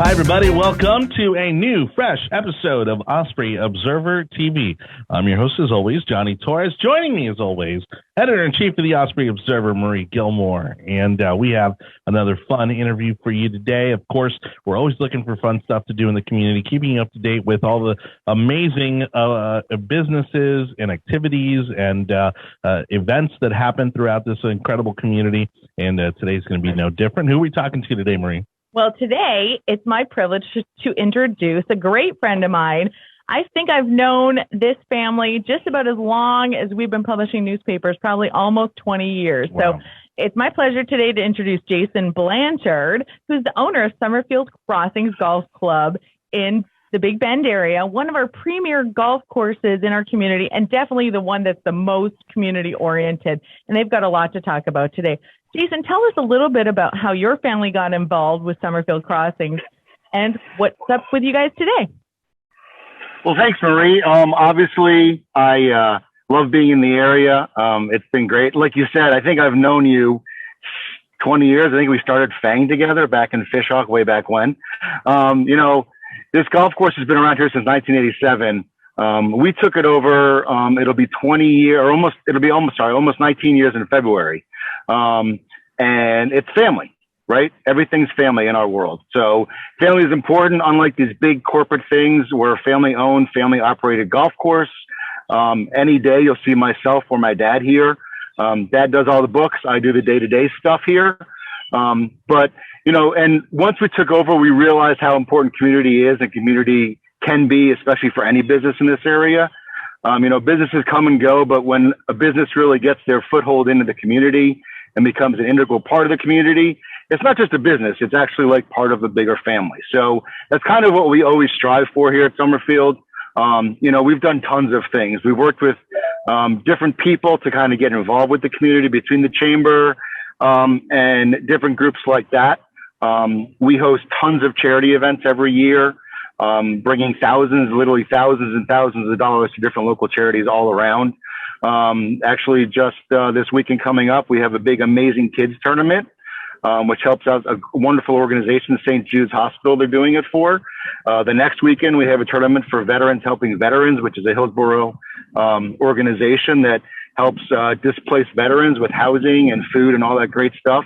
Hi, everybody. Welcome to a new, fresh episode of Osprey Observer TV. I'm your host, as always, Johnny Torres. Joining me, as always, Editor-in-Chief of the Osprey Observer, Marie Gilmore. And we have another fun interview for you today. Of course, we're always looking for fun stuff to do in the community, keeping you up to date with all the amazing businesses and activities and events that happen throughout this incredible community. And today's going to be no different. Who are we talking to today, Marie? Well, today it's my privilege to introduce a great friend of mine. I think I've known this family just about as long as we've been publishing newspapers, probably almost 20 years. Wow. So it's my pleasure today to introduce Jason Blanchard, who's the owner of Summerfield Crossings Golf Club in the Big Bend area, one of our premier golf courses in our community, and definitely the one that's the most community-oriented. And they've got a lot to talk about today. Jason, tell us a little bit about how your family got involved with Summerfield Crossings and what's up with you guys today. Well, thanks, Marie. Obviously, I love being in the area. It's been great. Like you said, I think I've known you 20 years. I think we started Fang together back in FishHawk way back when. This golf course has been around here since 1987. We took it over. It'll be 20 years, or almost 19 years in February. And it's family, right? Everything's family in our world. So family is important. Unlike these big corporate things, we're a family owned, family operated golf course. Any day you'll see myself or my dad here. Dad does all the books. I do the day-to-day stuff here. And once we took over, we realized how important community is and community can be, especially for any business in this area. Businesses come and go, but when a business really gets their foothold into the community and becomes an integral part of the community, it's not just a business, it's actually like part of a bigger family. So that's kind of what we always strive for here at Summerfield. We've done tons of things. We've worked with different people to kind of get involved with the community between the chamber and different groups like that. We host tons of charity events every year, bringing literally thousands and thousands of dollars to different local charities all around. Actually, just this weekend coming up, we have a big Amazing Kids tournament, which helps out a wonderful organization, St. Jude's Hospital, they're doing it for. The next weekend, we have a tournament for veterans helping veterans, which is a Hillsborough organization that helps displaced veterans with housing and food and all that great stuff.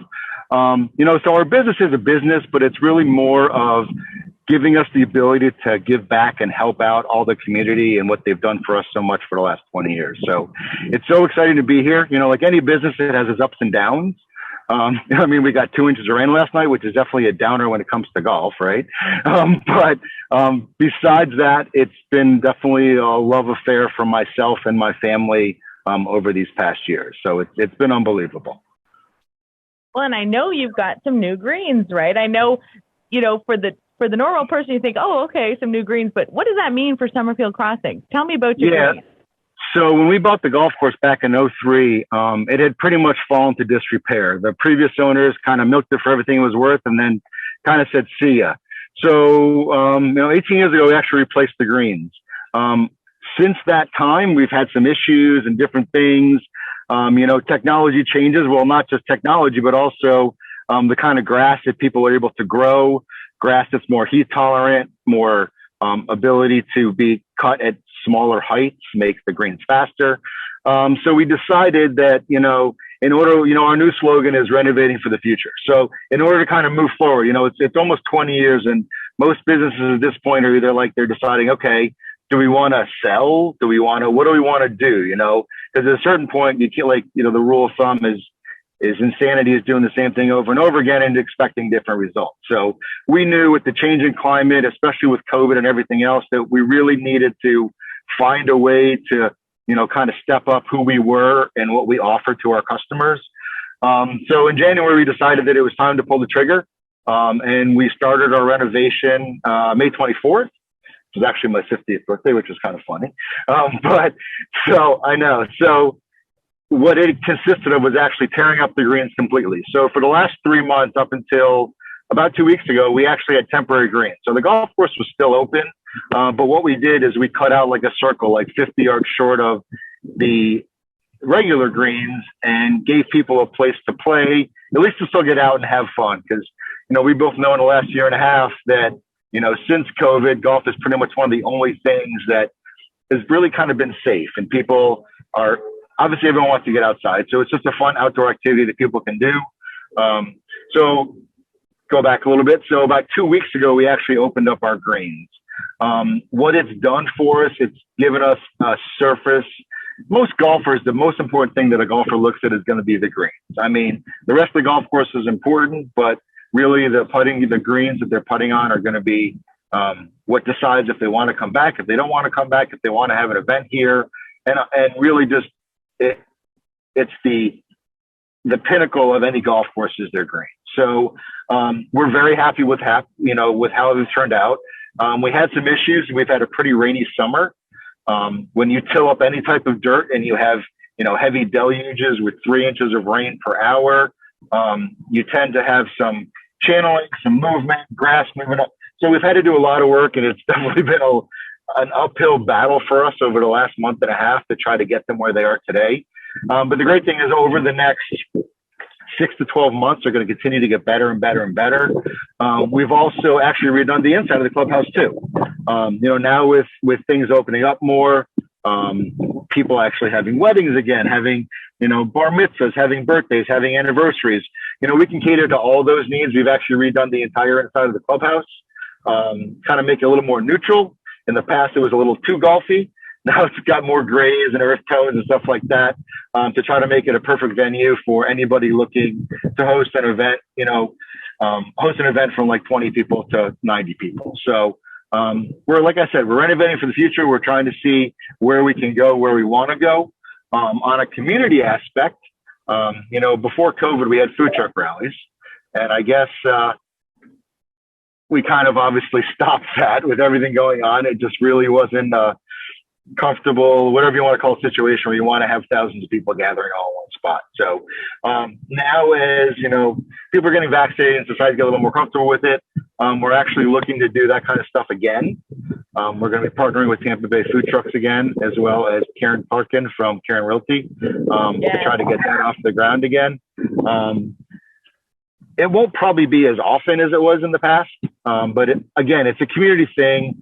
So our business is a business, but it's really more of giving us the ability to give back and help out all the community and what they've done for us so much for the last 20 years. So it's so exciting to be here. Like any business, it has its ups and downs. We got 2 inches of rain last night, which is definitely a downer when it comes to golf, right? But besides that, it's been definitely a love affair for myself and my family over these past years. So it's been unbelievable. Well, and I know you've got some new greens, right? I know, for the normal person, you think, oh, okay, some new greens, but what does that mean for Summerfield Crossings? Tell me about your greens. So when we bought the golf course back in 2003, it had pretty much fallen to disrepair. The previous owners kind of milked it for everything it was worth and then kind of said, see ya. So, 18 years ago, we actually replaced the greens. Since that time, we've had some issues and different things. Technology changes. Well, not just technology, but also the kind of grass that people are able to grow, grass that's more heat tolerant, more ability to be cut at smaller heights, makes the greens faster. So we decided that, in order, our new slogan is renovating for the future. So in order to kind of move forward, it's almost 20 years and most businesses at this point are either like they're deciding, okay, do we want to sell? What do we want to do? Because at a certain point, you can't, the rule of thumb is insanity is doing the same thing over and over again and expecting different results. So we knew with the change in climate, especially with COVID and everything else, that we really needed to find a way to, kind of step up who we were and what we offer to our customers. So in January, we decided that it was time to pull the trigger. And we started our renovation May 24th. It was actually my 50th birthday, which was kind of funny. So what it consisted of was actually tearing up the greens completely. So for the last 3 months, up until about 2 weeks ago, we actually had temporary greens. So the golf course was still open. But what we did is we cut out like a circle, like 50 yards short of the regular greens, and gave people a place to play, at least to still get out and have fun. Because, we both know in the last year and a half that since COVID, golf is pretty much one of the only things that has really kind of been safe, and people are, obviously everyone wants to get outside. So it's just a fun outdoor activity that people can do. So go back a little bit. So about 2 weeks ago, we actually opened up our greens. What it's done for us, it's given us a surface. Most golfers, the most important thing that a golfer looks at is going to be the greens. I mean, the rest of the golf course is important, but really the greens that they're putting on are going to be what decides if they want to come back, if they don't want to come back, if they want to have an event here. And really just it's the pinnacle of any golf course is their green. So we're very happy with how it's turned out. We had some issues. We've had a pretty rainy summer. When you till up any type of dirt and you have, heavy deluges with 3 inches of rain per hour, you tend to have some channeling, some movement, grass moving up. So we've had to do a lot of work, and it's definitely been an uphill battle for us over the last month and a half to try to get them where they are today. But the great thing is over the next 6 to 12 months, they're going to continue to get better and better and better. We've also actually redone the inside of the clubhouse too. Now with things opening up more, people actually having weddings again, having, bar mitzvahs, having birthdays, having anniversaries, we can cater to all those needs. We've actually redone the entire inside of the clubhouse, kind of make it a little more neutral. In the past, it was a little too golfy. Now it's got more grays and earth tones and stuff like that, to try to make it a perfect venue for anybody looking to host an event, from like 20 people to 90 people. So like I said, we're renovating for the future. We're trying to see where we can go, where we want to go. On a community aspect, before COVID, we had food truck rallies, and I guess we kind of obviously stopped that with everything going on. It just really wasn't comfortable, whatever you want to call a situation where you want to have thousands of people gathering all in one spot. So now as, people are getting vaccinated and society get a little more comfortable with it, we're actually looking to do that kind of stuff again. We're going to be partnering with Tampa Bay food trucks again, as well as Karen Parkin from Karen Realty, to try to get that off the ground again. It won't probably be as often as it was in the past, but again, it's a community thing.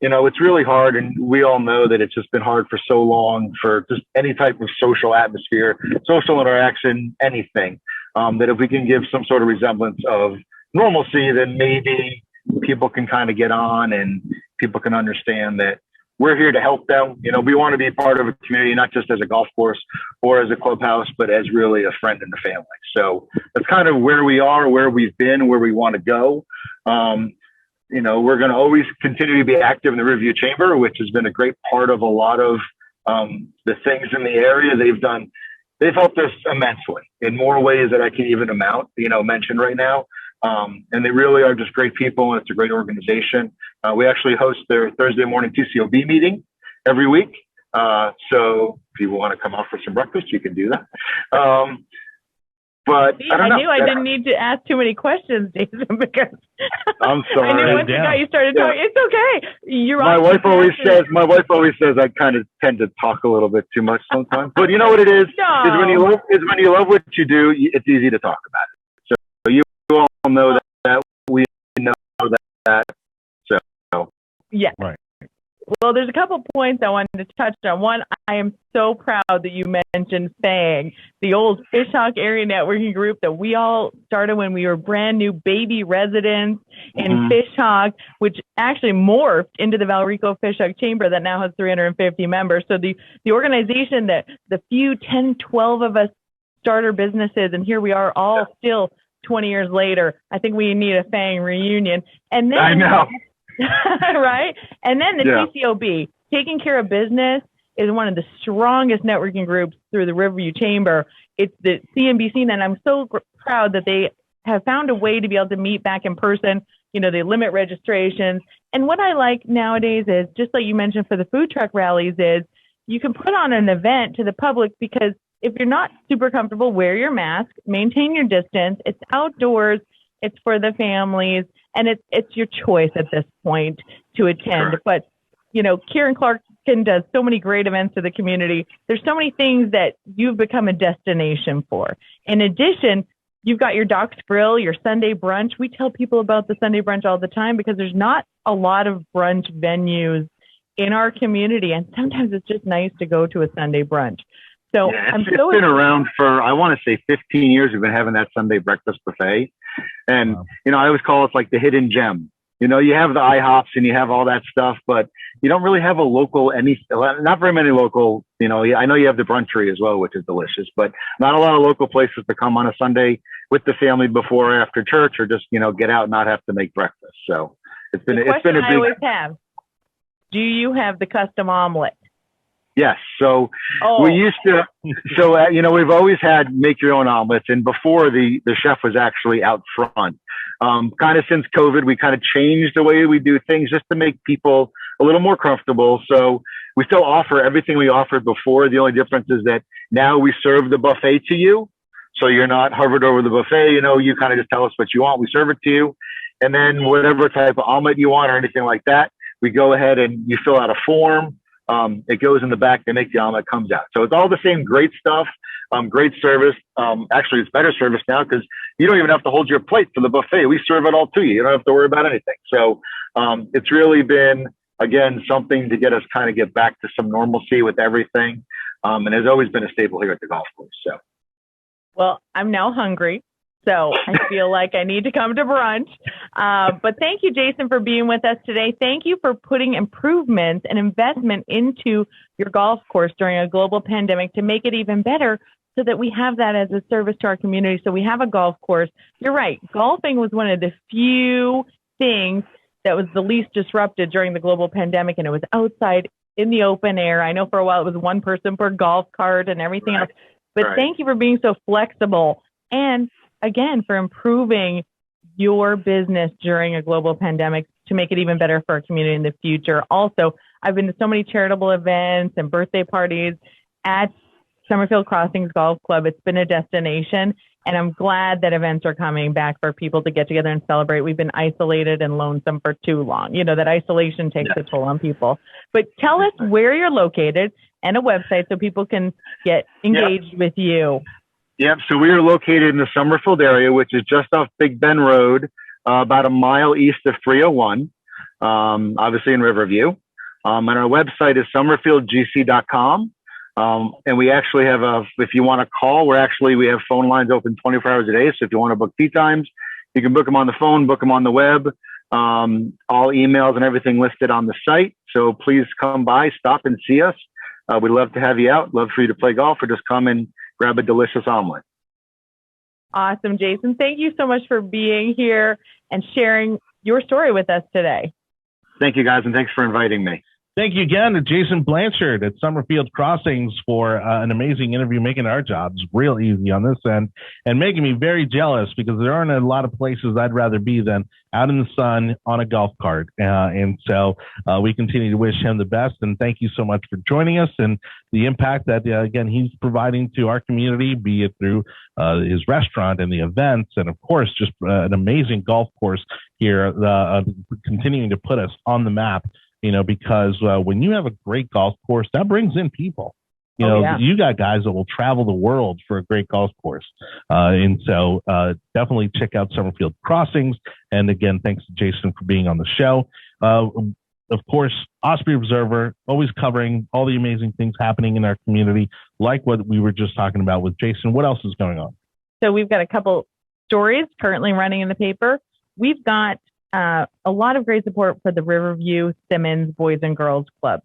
It's really hard, and we all know that it's just been hard for so long for just any type of social atmosphere, social interaction, anything, that if we can give some sort of resemblance of normalcy, then maybe people can kind of get on and people can understand that we're here to help them. We want to be part of a community, not just as a golf course or as a clubhouse, but as really a friend in the family. So that's kind of where we are, where we've been, where we want to go. We're going to always continue to be active in the Riverview Chamber, which has been a great part of a lot of the things in the area. They've helped us immensely in more ways that I can even mention right now. And they really are just great people, and it's a great organization. We actually host their Thursday morning TCOB meeting every week. So if you want to come out for some breakfast, you can do that. But I knew I didn't need to ask too many questions, Jason, because I'm sorry. I knew once you started talking, it's okay. My wife always says I kind of tend to talk a little bit too much sometimes. But you know what it is? No. Is when you love what you do, it's easy to talk about it. So you all know that we know that. So yeah. Right. Well, there's a couple points I wanted to touch on. One, I am so proud that you mentioned FANG, the old FishHawk area networking group that we all started when we were brand new baby residents in FishHawk, which actually morphed into the Valrico FishHawk Chamber that now has 350 members. So the organization that the few 10, 12 of us starter businesses, and here we are all still 20 years later. I think we need a FANG reunion. And then I know. right? And then the TCOB, Taking Care of Business, is one of the strongest networking groups through the Riverview Chamber. It's the CNBC, and I'm so proud that they have found a way to be able to meet back in person. They limit registrations. And what I like nowadays is, just like you mentioned for the food truck rallies, is you can put on an event to the public, because if you're not super comfortable, wear your mask, maintain your distance. It's outdoors. It's for the families, and it's your choice at this point to attend. Sure. But, Kieran Clarkson does so many great events to the community. There's so many things that you've become a destination for. In addition, you've got your Doc's Grill, your Sunday brunch. We tell people about the Sunday brunch all the time because there's not a lot of brunch venues in our community. And sometimes it's just nice to go to a Sunday brunch. So it's been around for, I want to say 15 years. We've been having that Sunday breakfast buffet. And, I always call it like the hidden gem. You have the IHOPs and you have all that stuff, but you don't really have not very many local, I know you have the Brunchery as well, which is delicious, but not a lot of local places to come on a Sunday with the family before or after church, or just, get out and not have to make breakfast. So it's been a big. I always have. Do you have the custom omelet? Yes. So we used to, we've always had make your own omelets. And before the chef was actually out front, kind of since COVID, we kind of changed the way we do things just to make people a little more comfortable. So we still offer everything we offered before. The only difference is that now we serve the buffet to you. So you're not hovered over the buffet. You kind of just tell us what you want. We serve it to you. And then whatever type of omelet you want or anything like that, we go ahead and you fill out a form. It goes in the back, they make the omelet, comes out. So it's all the same great stuff, great service. Actually, it's better service now because you don't even have to hold your plate for the buffet. We serve it all to you. You don't have to worry about anything. So it's really been, again, something to get back to some normalcy with everything. And has always been a staple here at the golf course. So, well, I'm now hungry. So I feel like I need to come to brunch. But thank you, Jason, for being with us today. Thank you for putting improvements and investment into your golf course during a global pandemic to make it even better so that we have that as a service to our community. So we have a golf course. You're right. Golfing was one of the few things that was the least disrupted during the global pandemic, and it was outside in the open air. I know for a while it was one person per golf cart and everything else. But thank you for being so flexible and again, for improving your business during a global pandemic to make it even better for our community in the future. Also, I've been to so many charitable events and birthday parties at Summerfield Crossings Golf Club. It's been a destination, and I'm glad that events are coming back for people to get together and celebrate. We've been isolated and lonesome for too long. That isolation takes a toll on people. But tell us where you're located and a website so people can get engaged with you. Yep. So we are located in the Summerfield area, which is just off Big Bend Road, about a mile east of 301, obviously in Riverview. And our website is summerfieldgc.com. And we actually have if you want to call, we have phone lines open 24 hours a day. So if you want to book tee times, you can book them on the phone, book them on the web, all emails and everything listed on the site. So please come by, stop and see us. We'd love to have you out. Love for you to play golf or just come and grab a delicious omelet. Awesome, Jason. Thank you so much for being here and sharing your story with us today. Thank you, guys, and thanks for inviting me. Thank you again to Jason Blanchard at Summerfield Crossings for an amazing interview, making our jobs real easy on this end and making me very jealous because there aren't a lot of places I'd rather be than out in the sun on a golf cart. And so we continue to wish him the best. And thank you so much for joining us and the impact that, again, he's providing to our community, be it through his restaurant and the events. And, of course, just an amazing golf course here, continuing to put us on the map. Because when you have a great golf course, that brings in people. You got guys that will travel the world for a great golf course. And so definitely check out Summerfield Crossings. And again, thanks to Jason for being on the show. Of course, Osprey Observer, always covering all the amazing things happening in our community, like what we were just talking about with Jason. What else is going on? So we've got a couple stories currently running in the paper. We've got a lot of great support for the Riverview Simmons Boys and Girls Club.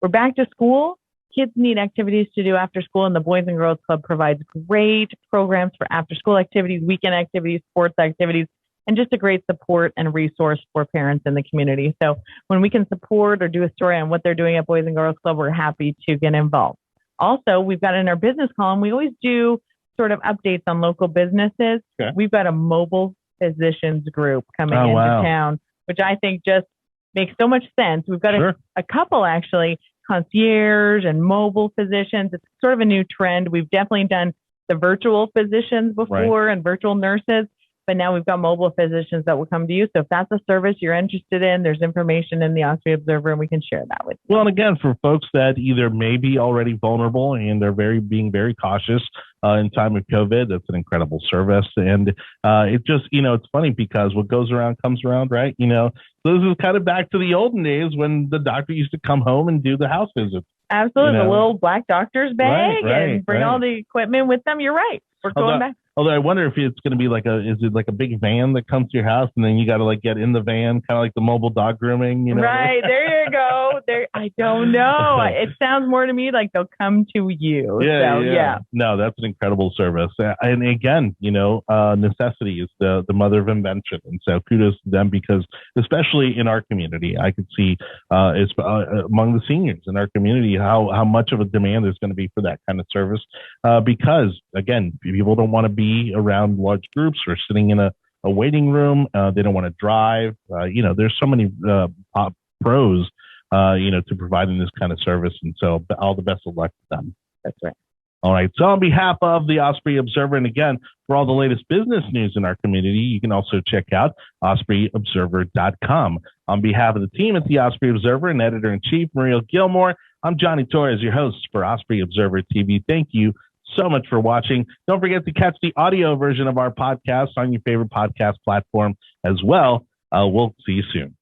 We're back to school. Kids need activities to do after school, and the Boys and Girls Club provides great programs for after school activities, weekend activities, sports activities, and just a great support and resource for parents in the community. So when we can support or do a story on what they're doing at Boys and Girls Club, we're happy to get involved. Also, we've got in our business column, we always do sort of updates on local businesses. Okay. We've got a mobile physicians group coming into town, which I think just makes so much sense. We've got a couple actually, concierge and mobile physicians. It's sort of a new trend. We've definitely done the virtual physicians before and virtual nurses. but now we've got mobile physicians that will come to you. So if that's a service you're interested in, there's information in the Osprey Observer, and we can share that with you. Well, and again, for folks that either may be already vulnerable and they're being very cautious in time of COVID, that's an incredible service. And it just, it's funny because what goes around comes around, right? So this is kind of back to the olden days when the doctor used to come home and do the house visits. Absolutely. The little black doctor's bag and bring all the equipment with them. You're right. We're going back. Although I wonder if it's going to be is it like a big van that comes to your house and then you got to get in the van, kind of like the mobile dog grooming, Right. There you go. I don't know. It sounds more to me like they'll come to you. Yeah. No, that's an incredible service. And again, necessity is the mother of invention. And so kudos to them because especially in our community, I could see among the seniors in our community, how much of a demand there's going to be for that kind of service. Because again, people don't want to be around large groups or sitting in a waiting room. They don't want to drive. There's so many pros, to providing this kind of service. And so all the best of luck to them. That's right. All right. So on behalf of the Osprey Observer, and again, for all the latest business news in our community, you can also check out ospreyobserver.com. On behalf of the team at the Osprey Observer and Editor-in-Chief, Maria Gilmore, I'm Johnny Torres, your host for Osprey Observer TV. Thank you so much for watching. Don't forget to catch the audio version of our podcast on your favorite podcast platform as well. We'll see you soon.